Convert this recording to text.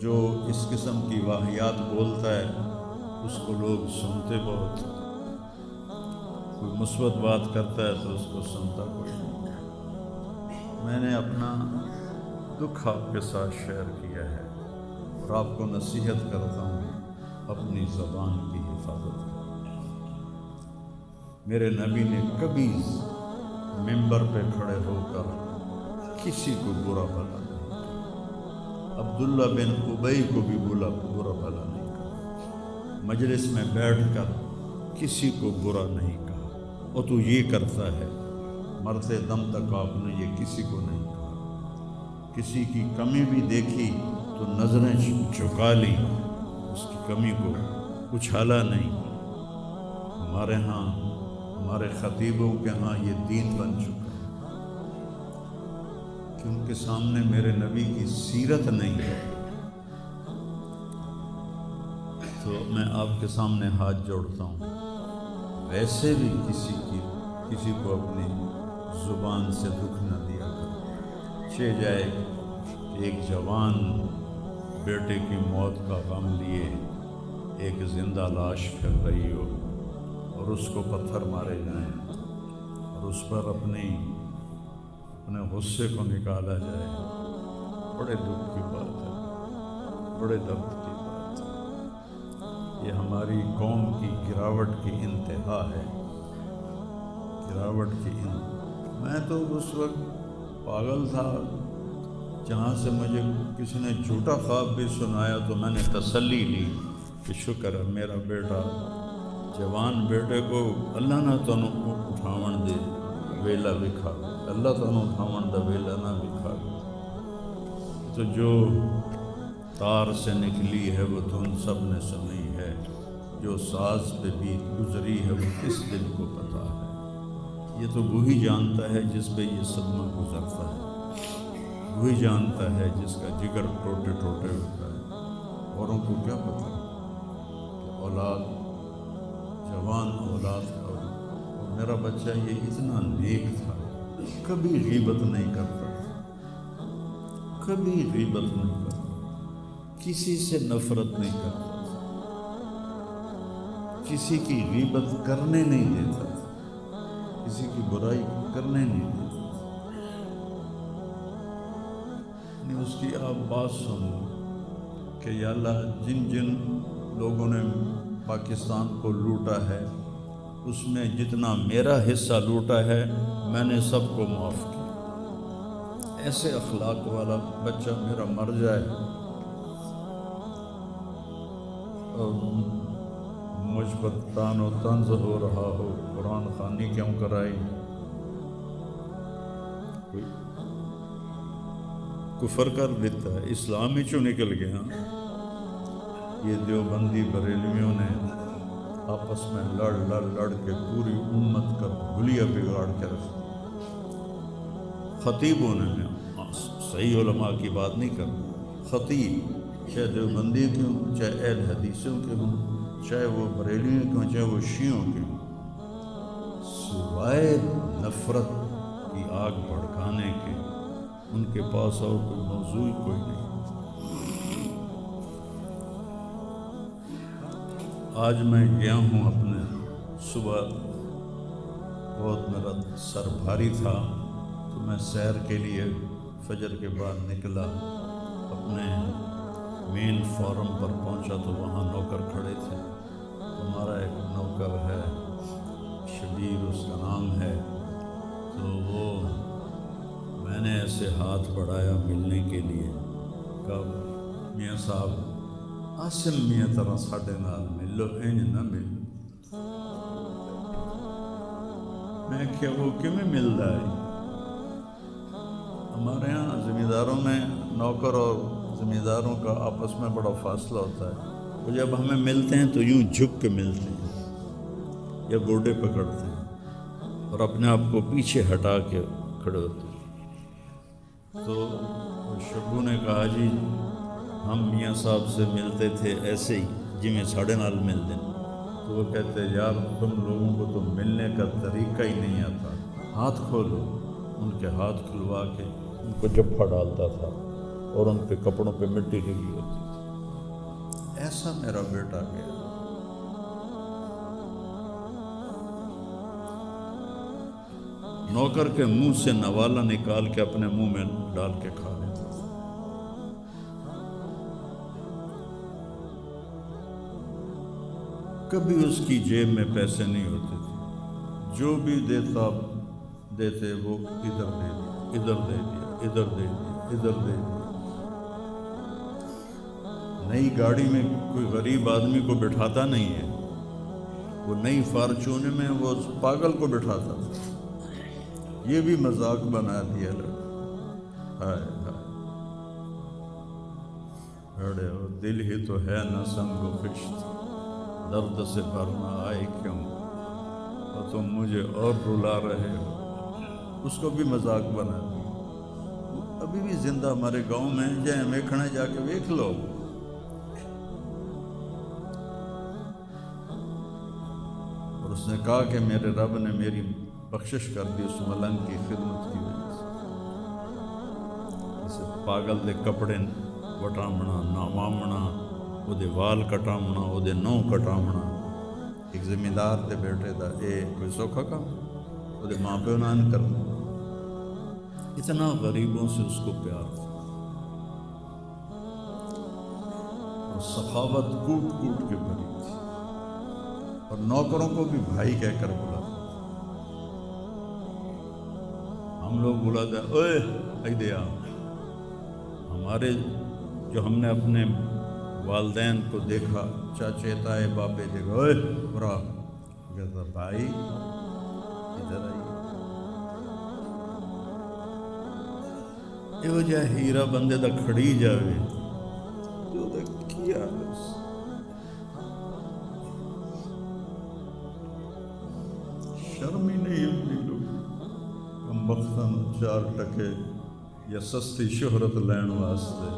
جو اس قسم کی واقعات بولتا ہے اس کو لوگ سنتے بہت، کوئی مثبت بات کرتا ہے تو اس کو سنتا کوئی نہیں۔ میں نے اپنا دکھ آپ کے ساتھ شیئر کیا ہے اور آپ کو نصیحت کرتا ہوں اپنی زبان کی حفاظت کریں۔ میرے نبی نے کبھی ممبر پہ کھڑے ہو کر کسی کو برا بھلا نہیں کہا، عبداللہ بن ابی کو بھی برا بھلا نہیں کہا، مجلس میں بیٹھ کر کسی کو برا نہیں کہا، اور تو یہ کرتا ہے، مرتے دم تک آپ نے یہ کسی کو نہیں کہا۔ کسی کی کمی بھی دیکھی تو نظریں جھکا لی، اس کی کمی کو اچھالا نہیں۔ ہمارے ہاں، ہمارے خطیبوں کے ہاں یہ دین بن چکا ہے کہ ان کے سامنے میرے نبی کی سیرت نہیں ہے، تو میں آپ کے سامنے ہاتھ جوڑتا ہوں، ویسے بھی کسی کو اپنی زبان سے دکھ نہ دیا کرو۔ چہ جائے ایک جوان بیٹے کی موت کا غم لیے ایک زندہ لاش پھر رہی ہو اور اس کو پتھر مارے جائیں اور اس پر اپنے غصے کو نکالا جائے، بڑے دکھ کی بات ہے، بڑے درد کی بات ہے۔ یہ ہماری قوم کی گراوٹ کی انتہا ہے، گراوٹ کی میں تو اس وقت پاگل تھا، جہاں سے مجھے کسی نے جھوٹا خواب بھی سنایا تو میں نے تسلی لی کہ شکر ہے میرا بیٹا، جوان بیٹے کو اللہ نہ تنوں اٹھاون دے ویلا بھی کھا، اللہ تنوں اٹھاون دا ویلا نہ بھی کھا۔ تو جو تار سے نکلی ہے وہ دھن سب نے سنی ہے، جو ساز پہ بھی گزری ہے وہ کس دل کو پتہ ہے۔ یہ تو وہی جانتا ہے جس پہ یہ صدمہ گزرتا ہے، وہی جانتا ہے جس کا جگر ٹوٹے ٹوٹے ہوتا ہے۔ اوروں کو کیا پتہ کہ اولاد، جوان اولاد کا، اور میرا بچہ یہ اتنا نیک تھا، کبھی غیبت نہیں کرتا، کبھی غیبت نہیں کرتا، کسی سے نفرت نہیں کرتا، کسی کی غیبت کرنے نہیں دیتا، کسی کی برائی کرنے نہیں دیتا۔ اس کی آپ بات سنو کہ یا اللہ جن جن لوگوں نے پاکستان کو لوٹا ہے اس میں جتنا میرا حصہ لوٹا ہے میں نے سب کو معاف کیا۔ ایسے اخلاق والا بچہ میرا مر جائے اور مجھ پر تان و طنز ہو رہا ہو، قرآن خوانی کیوں کرائی، کفر کر دیتا ہے، اسلام ہی چوں نکل گیا۔ یہ دیوبندی بریلویوں نے آپس میں لڑ کے پوری امت کا حلیہ بگاڑ کے رکھا۔ خطیبوں نے، صحیح علماء کی بات نہیں کرنا، خطیب چاہے دیوبندی کے ہوں، چاہے اہل حدیثوں کے ہوں، چاہے وہ بریلویوں کے ہوں، چاہے وہ شیعوں کے ہوں، سوائے نفرت کی آگ بھڑکانے کے ان کے پاس اور کوئی موضوع کوئی نہیں۔ آج میں گیا ہوں اپنے، صبح بہت میرا سر بھاری تھا تو میں سیر کے لیے فجر کے بعد نکلا، اپنے مین فارم پر پہنچا تو وہاں نوکر کھڑے تھے۔ ہمارا ایک نوکر ہے شبیر اس کا نام ہے، تو وہ میں نے ایسے ہاتھ بڑھایا ملنے کے لیے، کہا میاں صاحب عاصم میاں طرح ساڈے نال ملو، انج نہ ملو۔ میں کیا وہ کیوں ملتا ہے؟ ہمارے ہاں زمینداروں میں نوکر اور زمینداروں کا آپس میں بڑا فاصلہ ہوتا ہے، وہ جب ہمیں ملتے ہیں تو یوں جھک کے ملتے ہیں یا گوڈے پکڑتے ہیں اور اپنے آپ کو پیچھے ہٹا کے کھڑے ہوتے ہیں۔ تو شبو نے کہا جی ہم میاں صاحب سے ملتے تھے ایسے ہی جی میں ساڑھے نال ملتے ہیں۔ تو وہ کہتے یار تم لوگوں کو تو ملنے کا طریقہ ہی نہیں آتا، ہاتھ کھولو۔ ان کے ہاتھ کھلوا کے ان کو جپھا ڈالتا تھا اور ان کے کپڑوں پہ مٹی لگی ہوتی تھی۔ ایسا میرا بیٹا گیا. نوکر کے منہ سے نوالا نکال کے اپنے منہ میں ڈال کے کھا لیتا تھا. کبھی اس کی جیب میں پیسے نہیں ہوتے تھے. جو بھی دیتے وہ ادھر دے دیا, ادھر دے دیا, ادھر دے دیا, ادھر دے دیا. نئی گاڑی میں کوئی غریب آدمی کو بٹھاتا نہیں ہے, وہ نئی فارچون میں وہ پاگل کو بٹھاتا تھا. یہ بھی مذاق بنا دیا لوگ. ہائے ہائے بڑے ہو, دل ہی تو ہے نہ سنگ و خشت, درد سے بھرنا آئے کیوں, اور تم مجھے اور رلا رہے ہو. اس کو بھی مذاق بنا دیا. ابھی بھی زندہ ہمارے گاؤں میں جائیں ویکھنے جا کے ویکھ لو. اور اس نے کہا کہ میرے رب نے میری بخشش کر دی اس ملنگ کی خدمت کی وجہ سے. اسے پاگل دے کپڑے وٹامنا, نامامنا, وہ دے وال کٹامنا, وہ دے نو کٹامنا. ایک زمیندار دے بیٹے دا اے کوئی سوکھا کام, وہ دے ماں پیو نان کرنا. اتنا غریبوں سے اس کو پیار تھا, اور سخاوت کوٹ کوٹ کے بھری تھی, اور نوکروں کو بھی بھائی کہہ کر بلاتا. ہم لوگ بلاتے ہیں اوئے ایدیا. ہمارے جو ہم نے اپنے والدین کو دیکھا, چاچے تائے باپے دیکھا, اوئے برا کہتا بھائی ادھر آئیے. یہ وجہ ہیرا بندے دا کھڑی جاوے تو دا کیا شرم ہی نہیں ہوتی. لوگ کم بختاں 4 ٹکے یا سستی شہرت لین واسطے